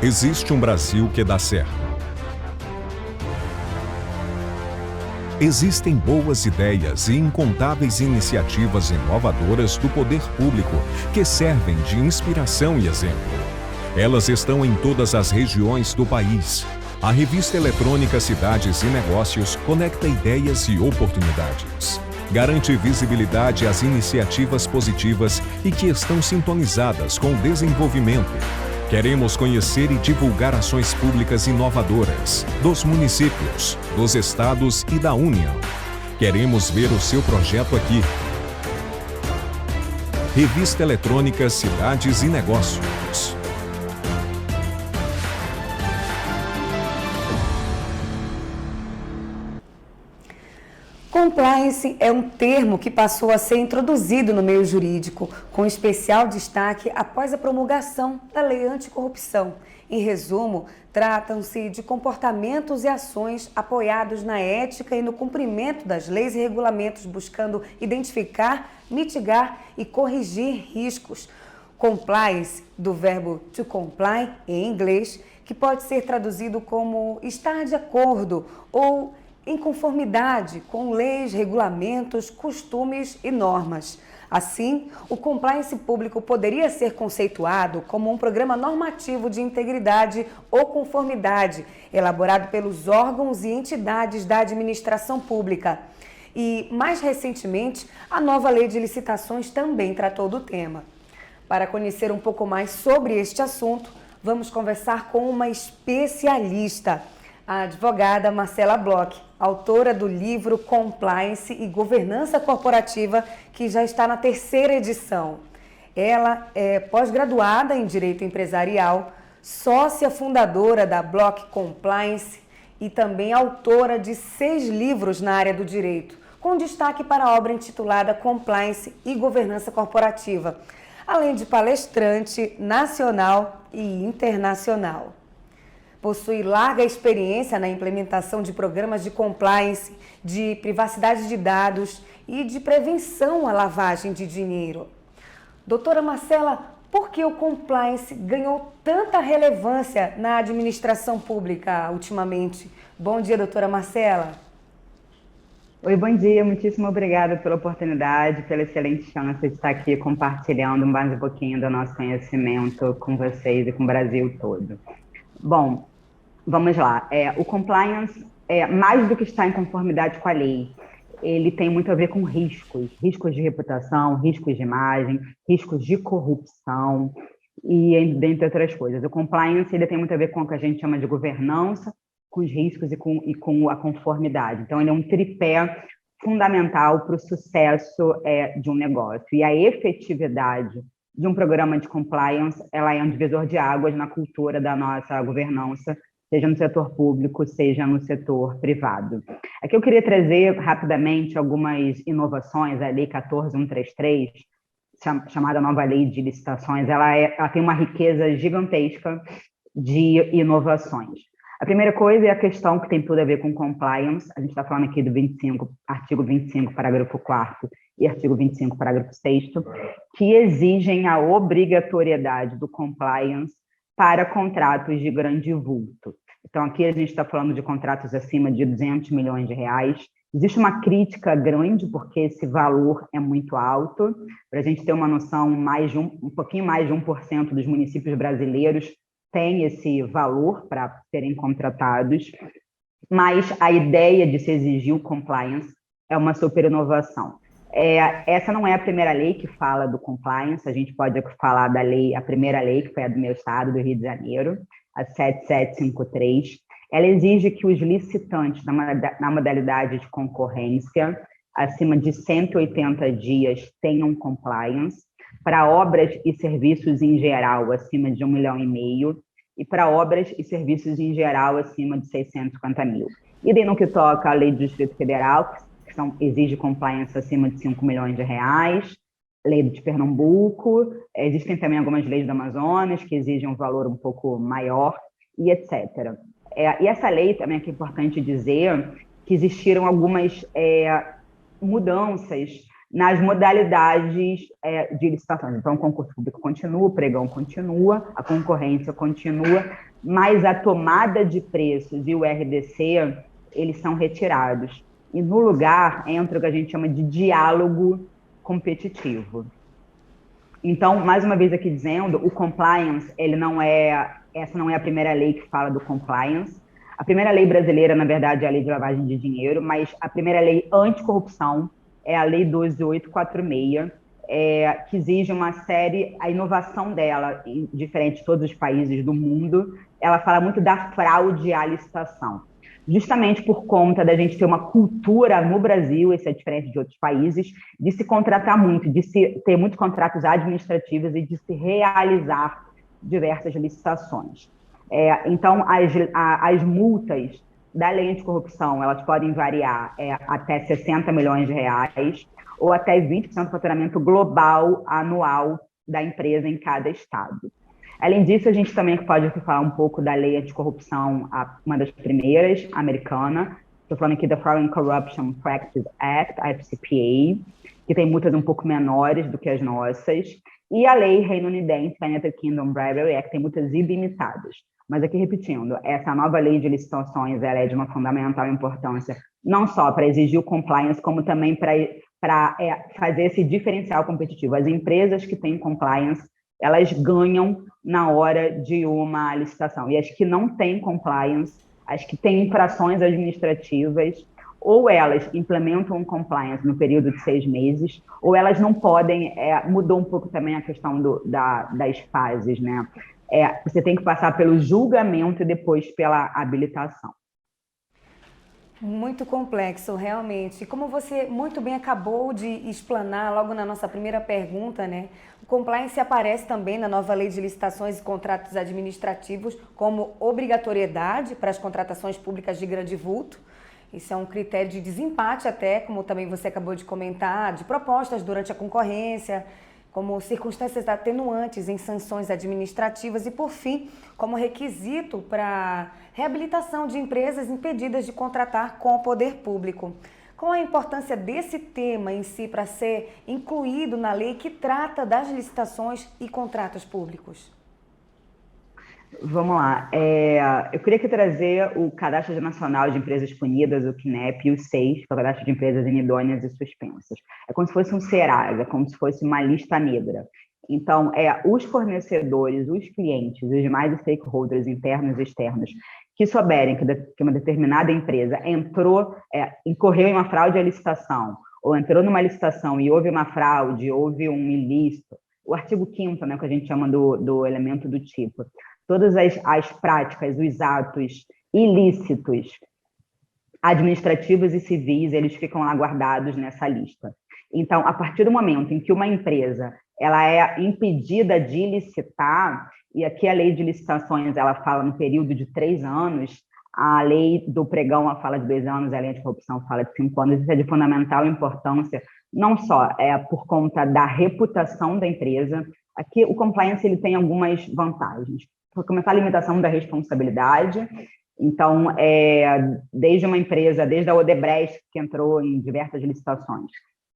Existe um Brasil que dá certo. Existem boas ideias e incontáveis iniciativas inovadoras do poder público que servem de inspiração e exemplo. Elas estão em todas as regiões do país. A revista eletrônica Cidades e Negócios conecta ideias e oportunidades. Garante visibilidade às iniciativas positivas e que estão sintonizadas com o desenvolvimento. Queremos conhecer e divulgar ações públicas inovadoras dos municípios, dos estados e da União. Queremos ver o seu projeto aqui. Revista Eletrônica Cidades e Negócios. Compliance é um termo que passou a ser introduzido no meio jurídico, com especial destaque após a promulgação da Lei Anticorrupção. Em resumo, tratam-se de comportamentos e ações apoiados na ética e no cumprimento das leis e regulamentos, buscando identificar, mitigar e corrigir riscos. Compliance, do verbo to comply, em inglês, que pode ser traduzido como estar de acordo ou em conformidade com leis, regulamentos, costumes e normas. Assim, o compliance público poderia ser conceituado como um programa normativo de integridade ou conformidade, elaborado pelos órgãos e entidades da administração pública. E, mais recentemente, a nova Lei de Licitações também tratou do tema. Para conhecer um pouco mais sobre este assunto, vamos conversar com uma especialista, a advogada Marcela Bloch, autora do livro Compliance e Governança Corporativa, que já está na 3ª edição. Ela é pós-graduada em Direito Empresarial, sócia fundadora da Bloch Compliance e também autora de 6 livros na área do direito, com destaque para a obra intitulada Compliance e Governança Corporativa, além de palestrante nacional e internacional. Possui larga experiência na implementação de programas de compliance, de privacidade de dados e de prevenção à lavagem de dinheiro. Doutora Marcela, por que o compliance ganhou tanta relevância na administração pública ultimamente? Bom dia, doutora Marcela. Oi, bom dia. Muitíssimo obrigada pela oportunidade, pela excelente chance de estar aqui compartilhando mais um pouquinho do nosso conhecimento com vocês e com o Brasil todo. Bom, vamos lá. O compliance, mais do que estar em conformidade com a lei, ele tem muito a ver com riscos de reputação, riscos de imagem, riscos de corrupção e dentre outras coisas. O compliance ele tem muito a ver com o que a gente chama de governança, com os riscos e com a conformidade. Então, ele é um tripé fundamental para o sucesso de um negócio. E a efetividade de um programa de compliance, ela é um divisor de águas na cultura da nossa governança, seja no setor público, seja no setor privado. Aqui eu queria trazer rapidamente algumas inovações. A Lei 14.133, chamada Nova Lei de Licitações, ela tem uma riqueza gigantesca de inovações. A primeira coisa é a questão que tem tudo a ver com compliance. A gente está falando aqui do artigo 25, parágrafo 4º e artigo 25, parágrafo 6º, que exigem a obrigatoriedade do compliance para contratos de grande vulto. Então, aqui a gente está falando de contratos acima de 200 milhões de reais. Existe uma crítica grande, porque esse valor é muito alto. Para a gente ter uma noção, um pouquinho mais de 1% dos municípios brasileiros tem esse valor para serem contratados. Mas a ideia de se exigir o compliance é uma super inovação. Essa não é a primeira lei que fala do compliance. A gente pode falar da lei, a primeira lei, que foi a do meu estado, do Rio de Janeiro, a 7753. Ela exige que os licitantes na modalidade de concorrência, acima de 180 dias, tenham compliance, para obras e serviços em geral, acima de 1,5 milhão, e para obras e serviços em geral, acima de 650 mil. E daí no que toca à lei do Distrito Federal, exige compliance acima de 5 milhões de reais, lei de Pernambuco, existem também algumas leis do Amazonas que exigem um valor um pouco maior, e etc. E essa lei também é importante dizer que existiram algumas mudanças nas modalidades de licitações. Então, o concurso público continua, o pregão continua, a concorrência continua, mas a tomada de preços e o RDC, eles são retirados. E no lugar entra o que a gente chama de diálogo competitivo. Então, mais uma vez aqui dizendo, o compliance, essa não é a primeira lei que fala do compliance. A primeira lei brasileira, na verdade, é a lei de lavagem de dinheiro, mas a primeira lei anticorrupção é a lei 12846, que exige uma série, a inovação dela, diferente de todos os países do mundo, ela fala muito da fraude à licitação. Justamente por conta da gente ter uma cultura no Brasil, isso é diferente de outros países, de se contratar muito, de se ter muitos contratos administrativos e de se realizar diversas licitações. Então, as multas da lei anticorrupção, elas podem variar até 60 milhões de reais ou até 20% do faturamento global anual da empresa em cada estado. Além disso, a gente também pode falar um pouco da lei anticorrupção, uma das primeiras, americana. Estou falando aqui da Foreign Corruption Practices Act, a FCPA, que tem multas um pouco menores do que as nossas. E a lei reino-unidense, a United Kingdom Bribery Act, tem multas ilimitadas. Mas aqui, repetindo, essa nova lei de licitações ela é de uma fundamental importância, não só para exigir o compliance, como também para fazer esse diferencial competitivo. As empresas que têm compliance, elas ganham na hora de uma licitação. E as que não têm compliance, as que têm infrações administrativas, ou elas implementam um compliance no período de 6 meses, ou elas não podem, mudou um pouco também a questão das fases, né? Você tem que passar pelo julgamento e depois pela habilitação. Muito complexo, realmente. E como você muito bem acabou de explanar logo na nossa primeira pergunta, né? O compliance aparece também na nova lei de licitações e contratos administrativos como obrigatoriedade para as contratações públicas de grande vulto. Isso é um critério de desempate até, como também você acabou de comentar, de propostas durante a concorrência, como circunstâncias atenuantes em sanções administrativas e, por fim, como requisito para reabilitação de empresas impedidas de contratar com o poder público. Qual a importância desse tema em si para ser incluído na lei que trata das licitações e contratos públicos? Vamos lá. Eu queria aqui trazer o Cadastro Nacional de Empresas Punidas, o CNEP, e o SEIS, que é o Cadastro de Empresas Inidôneas e Suspensas. É como se fosse um SERAS, é como se fosse uma lista negra. Então, os fornecedores, os clientes, os demais stakeholders internos e externos que souberem que uma determinada empresa incorreu em uma fraude à licitação, ou entrou numa licitação e houve uma fraude, houve um ilícito, o artigo 5º, né, que a gente chama do elemento do tipo, todas as práticas, os atos ilícitos, administrativos e civis, eles ficam lá guardados nessa lista. Então, a partir do momento em que uma empresa ela é impedida de licitar, e aqui a lei de licitações ela fala no período de 3 anos, a lei do pregão ela fala de 2 anos, a lei anticorrupção fala de 5 anos, isso é de fundamental importância, não só por conta da reputação da empresa. Aqui o compliance ele tem algumas vantagens. Para começar, a limitação da responsabilidade. Então, desde uma empresa, desde a Odebrecht, que entrou em diversas licitações,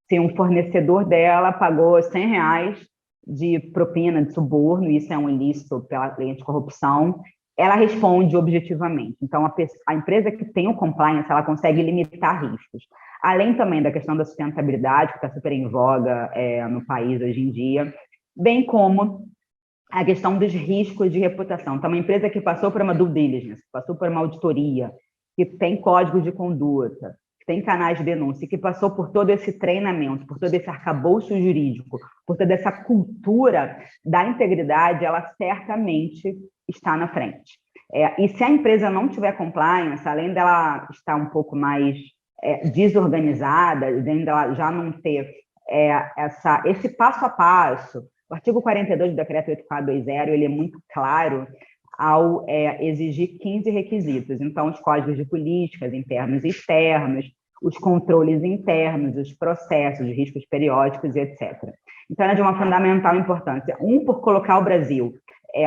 se um fornecedor dela pagou R$100 de propina, de suborno, isso é um ilícito pela lei anticorrupção, ela responde objetivamente. Então, a empresa que tem o compliance, ela consegue limitar riscos. Além também da questão da sustentabilidade, que está super em voga no país hoje em dia, bem como a questão dos riscos de reputação. Então, uma empresa que passou por uma due diligence, que passou por uma auditoria, que tem código de conduta, que tem canais de denúncia, que passou por todo esse treinamento, por todo esse arcabouço jurídico, por toda essa cultura da integridade, ela certamente está na frente. E se a empresa não tiver compliance, além dela estar um pouco mais desorganizada, além dela já não ter esse passo a passo, o artigo 42 do Decreto 8420, ele é muito claro ao exigir 15 requisitos. Então, os códigos de políticas internos e externos, os controles internos, os processos de riscos periódicos e etc. Então, é de uma fundamental importância. Por colocar o Brasil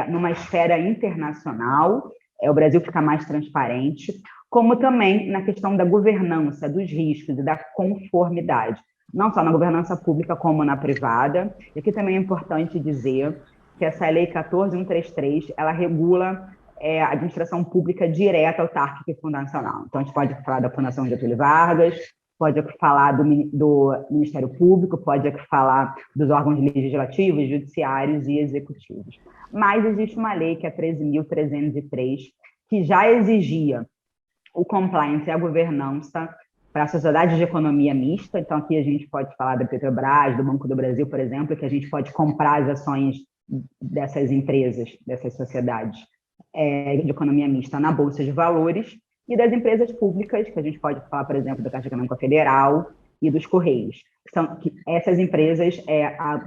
numa esfera internacional, o Brasil fica mais transparente, como também na questão da governança, dos riscos e da conformidade. Não só na governança pública, como na privada. E aqui também é importante dizer que essa lei 14133, ela regula administração pública direta, autárquica e fundacional. Então, a gente pode falar da Fundação Getúlio Vargas, pode falar do Ministério Público, pode falar dos órgãos legislativos, judiciários e executivos. Mas existe uma lei, que é a 13.303, que já exigia o compliance e a governança para a sociedade de economia mista. Então, aqui a gente pode falar da Petrobras, do Banco do Brasil, por exemplo, que a gente pode comprar as ações dessas empresas, dessas sociedades de economia mista na Bolsa de Valores, e das empresas públicas, que a gente pode falar, por exemplo, da Caixa Econômica Federal e dos Correios. Essas empresas,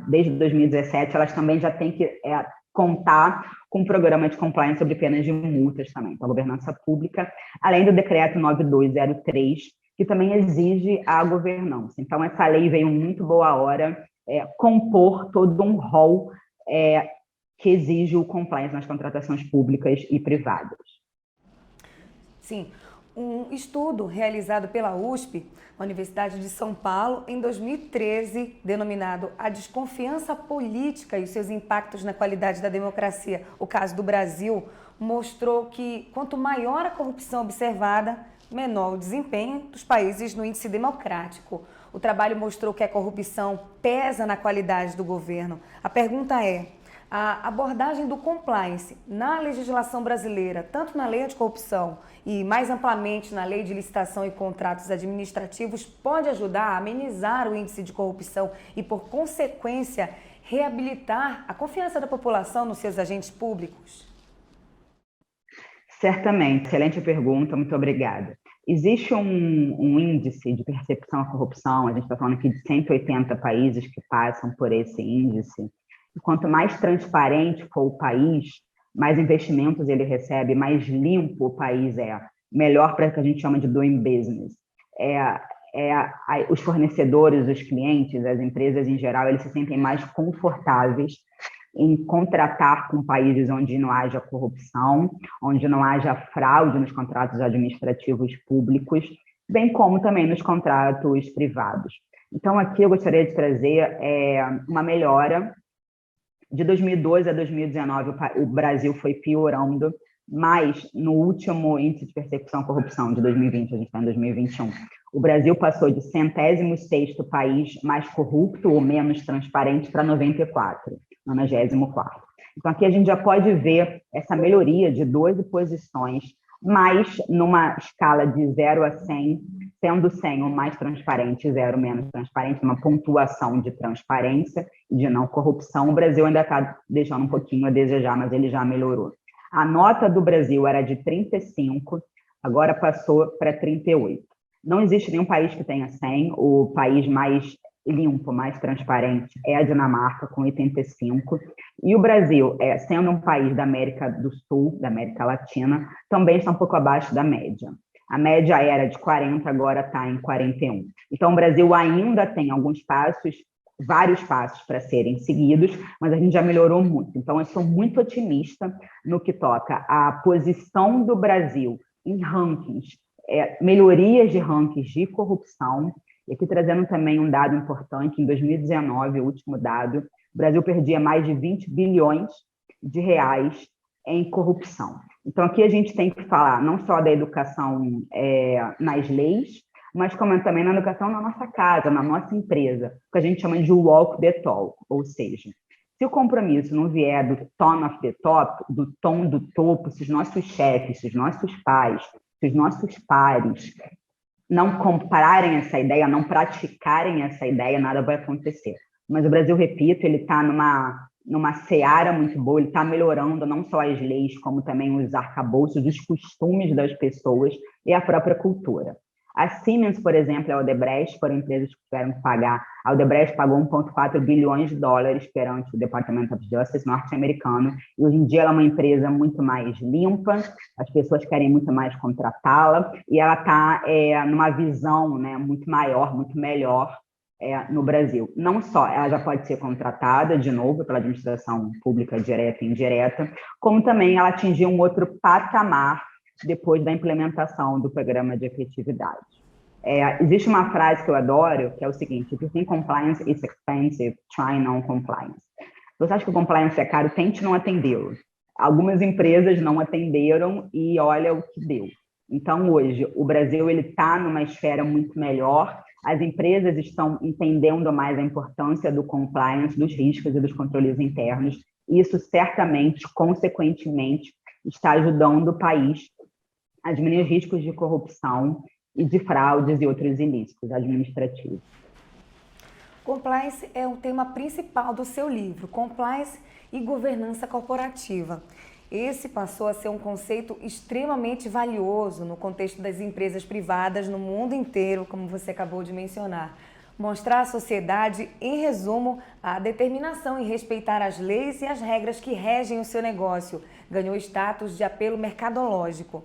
desde 2017, elas também já têm que contar com um programa de compliance sobre penas de multas também, então a governança pública, além do decreto 9203, que também exige a governança. Então, essa lei veio muito boa hora compor todo um rol que exige o compliance nas contratações públicas e privadas. Sim, um estudo realizado pela USP, Universidade de São Paulo, em 2013, denominado A Desconfiança Política e os seus impactos na qualidade da democracia, o caso do Brasil, mostrou que quanto maior a corrupção observada, menor o desempenho dos países no índice democrático. O trabalho mostrou que a corrupção pesa na qualidade do governo. A pergunta é: a abordagem do compliance na legislação brasileira, tanto na lei anticorrupção e mais amplamente na lei de licitação e contratos administrativos, pode ajudar a amenizar o índice de corrupção e, por consequência, reabilitar a confiança da população nos seus agentes públicos? Certamente, excelente pergunta, muito obrigada. Existe um índice de percepção à corrupção, a gente está falando aqui de 180 países que passam por esse índice. E quanto mais transparente for o país, mais investimentos ele recebe, mais limpo o país melhor para o que a gente chama de doing business. Os fornecedores, os clientes, as empresas em geral, eles se sentem mais confortáveis em contratar com países onde não haja corrupção, onde não haja fraude nos contratos administrativos públicos, bem como também nos contratos privados. Então, aqui eu gostaria de trazer uma melhora. De 2012 a 2019, o Brasil foi piorando, mas no último índice de percepção à corrupção de 2020, a gente está em 2021, o Brasil passou de 106º país mais corrupto ou menos transparente para 94º. Então, aqui a gente já pode ver essa melhoria de 12 posições, mas numa escala de 0 a 100, sendo 100 o mais transparente e 0 menos transparente, uma pontuação de transparência e de não corrupção, o Brasil ainda está deixando um pouquinho a desejar, mas ele já melhorou. A nota do Brasil era de 35, agora passou para 38. Não existe nenhum país que tenha 100, o país mais limpo, mais transparente é a Dinamarca, com 85, e o Brasil, sendo um país da América do Sul, da América Latina, também está um pouco abaixo da média. A média era de 40, agora está em 41. Então, o Brasil ainda tem alguns passos, vários passos para serem seguidos, mas a gente já melhorou muito. Então, eu sou muito otimista no que toca à posição do Brasil em rankings, melhorias de rankings de corrupção. E aqui trazendo também um dado importante, em 2019, o último dado, o Brasil perdia mais de 20 bilhões de reais em corrupção. Então, aqui a gente tem que falar não só da educação nas leis, mas como também na educação na nossa casa, na nossa empresa, que a gente chama de walk the talk, ou seja, se o compromisso não vier do tone of the top, do tom do topo, se os nossos chefes, se os nossos pais, se os nossos pares não comprarem essa ideia, não praticarem essa ideia, nada vai acontecer. Mas o Brasil, repito, ele está numa seara muito boa, ele está melhorando não só as leis, como também os arcabouços, os costumes das pessoas e a própria cultura. A Siemens, por exemplo, e a Odebrecht foram empresas que tiveram que pagar. A Odebrecht pagou 1,4 bilhões de dólares perante o Department of Justice norte-americano, e hoje em dia ela é uma empresa muito mais limpa, as pessoas querem muito mais contratá-la, e ela está numa visão, né, muito maior, muito melhor no Brasil. Não só ela já pode ser contratada de novo pela administração pública direta e indireta, como também ela atingiu um outro patamar depois da implementação do programa de efetividade. Existe uma frase que eu adoro, que é o seguinte: if you think compliance is expensive, try non-compliance. Se você acha que o compliance é caro, tente não atendê-lo. Algumas empresas não atenderam e olha o que deu. Então, hoje, o Brasil está numa esfera muito melhor, as empresas estão entendendo mais a importância do compliance, dos riscos e dos controles internos, e isso certamente, consequentemente, está ajudando o país a diminuir riscos de corrupção e de fraudes e outros ilícitos administrativos. Compliance é um tema principal do seu livro, Compliance e Governança Corporativa. Esse passou a ser um conceito extremamente valioso no contexto das empresas privadas no mundo inteiro, como você acabou de mencionar. Mostrar à sociedade, em resumo, a determinação em respeitar as leis e as regras que regem o seu negócio. Ganhou status de apelo mercadológico.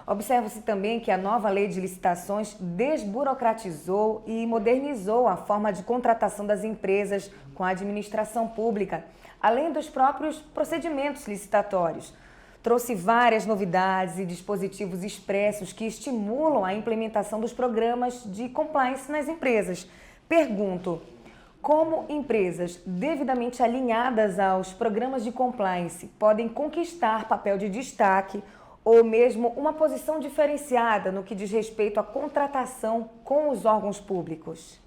Observa-se também que a nova lei de licitações desburocratizou e modernizou a forma de contratação das empresas com a administração pública, além dos próprios procedimentos licitatórios. Trouxe várias novidades e dispositivos expressos que estimulam a implementação dos programas de compliance nas empresas. Pergunto, como empresas devidamente alinhadas aos programas de compliance podem conquistar papel de destaque ou mesmo uma posição diferenciada no que diz respeito à contratação com os órgãos públicos?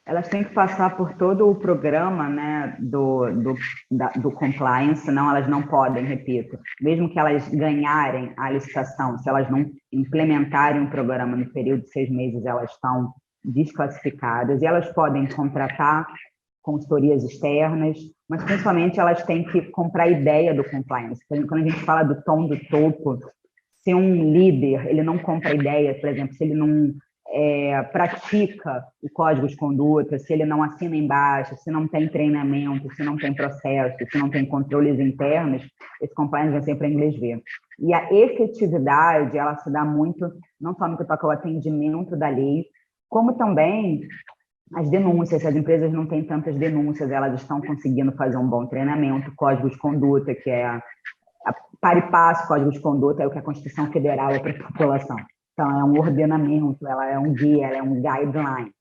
Elas têm que passar por todo o programa, né, do compliance, senão elas não podem, repito, mesmo que elas ganharem a licitação, se elas não implementarem o programa no período de 6 meses, elas estão desclassificadas e elas podem contratar consultorias externas, mas principalmente elas têm que comprar a ideia do compliance. Quando a gente fala do tom do topo, se um líder ele não compra a ideia, por exemplo, se ele não pratica o código de conduta, se ele não assina embaixo, se não tem treinamento, se não tem processo, se não tem controles internos, esse compliance vai ser para inglês ver. E a efetividade, ela se dá muito, não só no que toca ao atendimento da lei, como também as denúncias. Se as empresas não têm tantas denúncias, elas estão conseguindo fazer um bom treinamento, código de conduta, que é a par e passo, código de conduta é o que a Constituição Federal é para a população. Então, é um ordenamento, ela é um guia, ela é um guideline.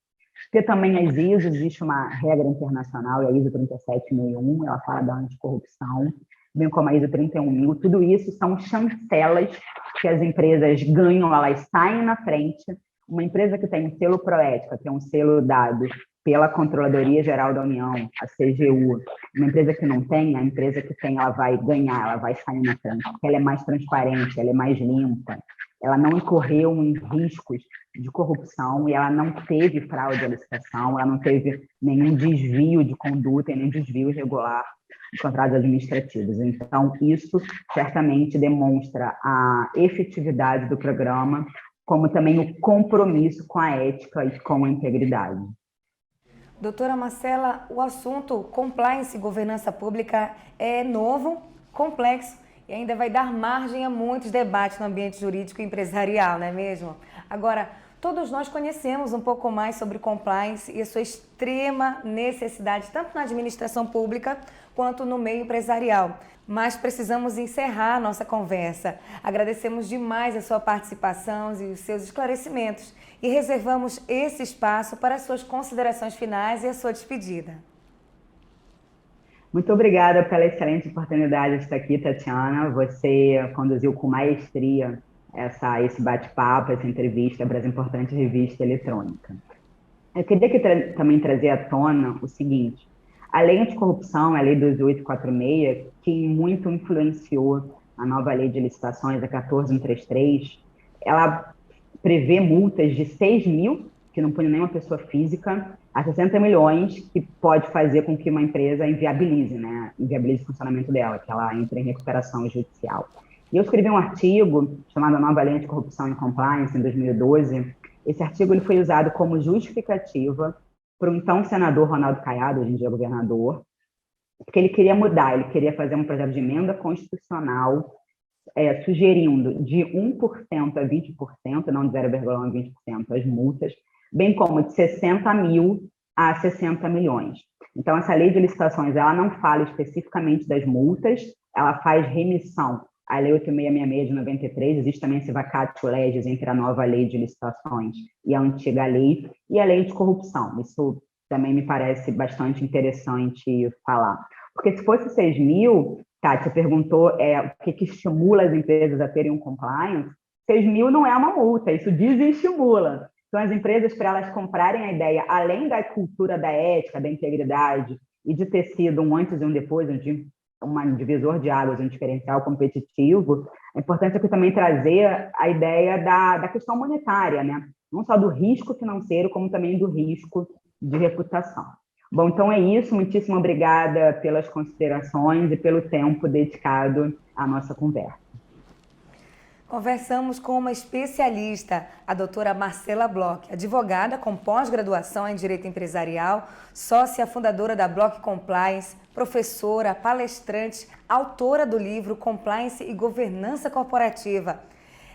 Porque também as ISO, existe uma regra internacional, é a ISO 37001, ela fala da anticorrupção, bem como a ISO 31000, tudo isso são chancelas que as empresas ganham, elas saem na frente. Uma empresa que tem um selo Proética, que é um selo dado pela Controladoria Geral da União, a CGU, uma empresa que não tem, a empresa que tem, ela vai ganhar, ela vai sair na frente, porque ela é mais transparente, ela é mais limpa, ela não incorreu em riscos de corrupção e ela não teve fraude à licitação, ela não teve nenhum desvio de conduta e nem desvio irregular de contratos administrativos. Então, isso certamente demonstra a efetividade do programa, como também o compromisso com a ética e com a integridade. Doutora Marcela, o assunto compliance e governança pública é novo, complexo e ainda vai dar margem a muitos debates no ambiente jurídico e empresarial, não é mesmo? Agora, todos nós conhecemos um pouco mais sobre compliance e a sua extrema necessidade, tanto na administração pública quanto no meio empresarial. Mas precisamos encerrar a nossa conversa. Agradecemos demais a sua participação e os seus esclarecimentos e reservamos esse espaço para as suas considerações finais e a sua despedida. Muito obrigada pela excelente oportunidade de estar aqui, Tatiana. Você conduziu com maestria esse bate-papo, essa entrevista para as importantes revistas eletrônicas. Eu queria também trazer à tona o seguinte: a lei anticorrupção, a lei 2846, que muito influenciou a nova lei de licitações, a 14133, ela prevê multas de 6 mil, que não põe nenhuma pessoa física, a 60 milhões, que pode fazer com que uma empresa inviabilize o funcionamento dela, que ela entre em recuperação judicial. E eu escrevi um artigo chamado Nova Lei Anticorrupção e Compliance, em 2012. Esse artigo ele foi usado como justificativa para o então senador Ronaldo Caiado, hoje em dia governador, porque ele queria mudar, ele queria fazer um projeto de emenda constitucional sugerindo de 1% a 20%, não de 0,1% a 20% as multas, bem como de 60 mil a 60 milhões. Então, essa lei de licitações, ela não fala especificamente das multas, ela faz remissão à Lei 8666 de 93, existe também esse vacatio legis entre a nova lei de licitações e a antiga lei, e a lei de corrupção. Isso também me parece bastante interessante falar. Porque se fosse 6 mil, Tati, você perguntou o que estimula as empresas a terem um compliance, 6 mil não é uma multa, isso desestimula. Então, as empresas, para elas comprarem a ideia, além da cultura da ética, da integridade, e de ter sido um antes e um depois, um divisor de águas, um diferencial competitivo, é importante aqui também trazer a ideia da questão monetária, né? Não só do risco financeiro, como também do risco de reputação. Bom, então é isso. Muitíssimo obrigada pelas considerações e pelo tempo dedicado à nossa conversa. Conversamos com uma especialista, a doutora Marcela Bloch, advogada com pós-graduação em Direito Empresarial, sócia fundadora da Bloch Compliance, professora, palestrante, autora do livro Compliance e Governança Corporativa.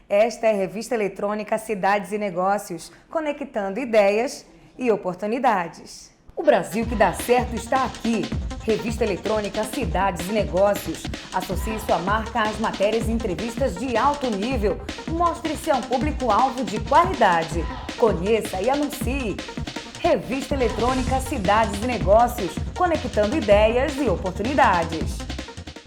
Esta é a revista eletrônica Cidades e Negócios, conectando ideias e oportunidades. O Brasil que dá certo está aqui. Revista eletrônica Cidades e Negócios. Associe sua marca às matérias e entrevistas de alto nível. Mostre-se a um público-alvo de qualidade. Conheça e anuncie. Revista eletrônica Cidades e Negócios, conectando ideias e oportunidades.